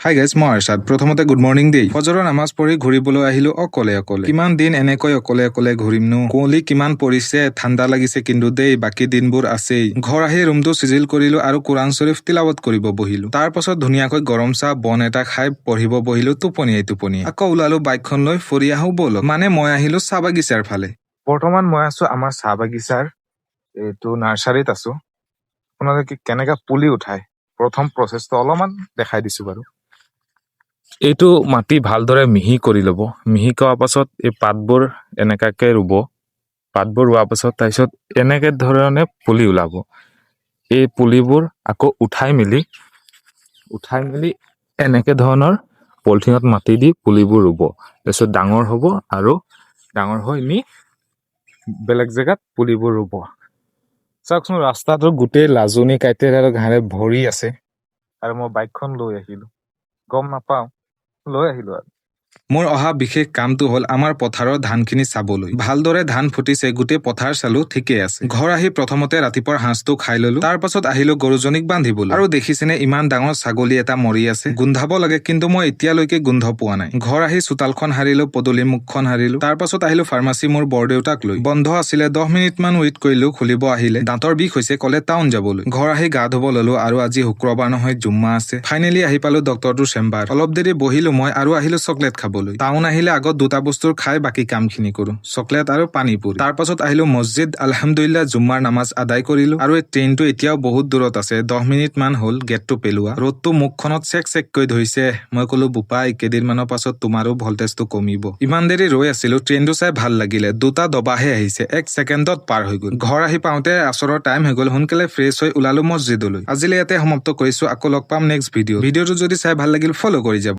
Hi guys, মই আৰ্শাদ। প্ৰথমতে good morning দেই। ফজৰৰ নামাজ পঢ়ি ঘূৰিবলৈ আহিলো অকলে অকলে। কিমান দিন এনেকৈ অকলে অকলে ঘূৰিমনো। কুঁৱলী কিমান পৰিছে, ঠাণ্ডা লাগিছে কিন্তু দেই, বাকী দিনবোৰ আছেই। ঘৰ আহি ৰুমটো চিজিল কৰিলো আৰু কোৰাণ শ্বৰীফ তিলাৱত কৰিব বহিলো। তাৰ পাছত ধুনীয়াকৈ গৰম চাহ বন এটা খাই পঢ়িব বহিলো টোপনিয়াই। আকৌ ওলালো বাইকখন লৈ ফুৰি আহো ব'লক। মানে মই আহিলো চাহ বাগিচাৰ ফালে। বৰ্তমান মই আছো আমাৰ চাহ বাগিচাৰ এইটো নাৰ্চাৰীত আছো। আপোনালোকে কেনেকে পুলি উঠাই প্ৰথম প্ৰচেছটো অলপমান দেখাই দিছো বাৰু। এইটো মাটি ভালদৰে মিহি কৰি ল'ব। মিহি কৰাৰ পাছত এই পাতবোৰ এনেকাকে ৰুব। পাতবোৰ ৰোৱাৰ পাছত তাৰপিছত এনেকে ধৰণে পুলি ওলাব। এই পুলিবোৰ আকৌ উঠাই মেলি এনেকে ধৰণৰ পলিথিনত মাটি দি পুলিবোৰ ৰুব। তাৰপিছত ডাঙৰ হ'ব আৰু ডাঙৰ হৈ নি বেলেগ জেগাত পুলিবোৰ ৰুব। চাওকচোন, ৰাস্তাটো গোটেই লাজনি কাইটেৰে আৰু ঘাঁহে ভৰি আছে আৰু মই বাইকখন লৈ আহিলো। গম নাপাওঁ, লৈ আহিলো আৰু। মোৰ অহা বিশেষ কামটো হ'ল আমাৰ পথাৰৰ ধানখিনি চাবলৈ। ভালদৰে ধান ফুটিছে, গোটেই পথাৰ চালো, ঠিকেই আছে। ঘৰ আহি প্ৰথমতে ৰাতিপুৱাৰ সাঁজটো খাই ললো। তাৰ পাছত আহিলো গৰুজনীক বান্ধিবলৈ। আৰু দেখিছেনে ইমান ডাঙৰ ছাগলী এটা মৰি আছে। গোন্ধাব লাগে, কিন্তু মই এতিয়ালৈকে গোন্ধ পোৱা নাই। ঘৰ আহি চোতালখন সাৰিলো, পদূলি মুখখন সাৰিলো। তাৰ পাছত আহিলো ফাৰ্মাচী মোৰ বৰদেউতাক লৈ। বন্ধ আছিলে, 10 মিনিট মান ৱেইট কৰিলো, খুলিব আহিলে। দাঁতৰ বিষ হৈছে, ক'লে টাউন যাবলৈ। ঘৰ আহি গা ধুব ললো আৰু আজি শুক্ৰবাৰ নহয়, জুম্মা আছে। ফাইনেলি আহি পালো ডক্টৰটোৰ চেম্বাৰ। অলপ দেৰি বহিলো মই আৰু আহিলো চকলেট খাবলৈ। টাউন আহিলে আগত দুটা বস্তুৰ খাই বাকী কামখিনি কৰো, চকলেট আৰু পানী পুৰি। তাৰ পাছত আহিলো মছজিদ। আলহামদুলিল্লাহ জুম্মাৰ নামাজ আদায় কৰিলো। আৰু এই ট্ৰেইনটো এতিয়াও বহুত দূৰত আছে, 10 মিনিট মান হ'ল গেটটো পেলোৱা। ৰ'দটো মুখখনত চেক ধৰিছে। মই ক'লো বোপাই, কেইদিনমানৰ পাছত তোমাৰো ভল্টেজটো কমিব। ইমান দেৰি ৰৈ আছিলো, ট্ৰেইনটো চাই ভাল লাগিলে। দুটা দবাহে আহিছে, 1 ছেকেণ্ডত পাৰ হৈ গ'ল। ঘৰ আহি পাওঁতে আছৰৰ টাইম হৈ গ'ল। সোনকালে ফ্ৰেছ হৈ ওলালো মছজিদলৈ। আজিলৈ ইয়াতে সমাপ্ত কৰিছো, আকৌ লগ পাম নেক্সট ভিডিঅ'টো যদি চাই ভাল লাগিল ফ'ল' কৰি যাব।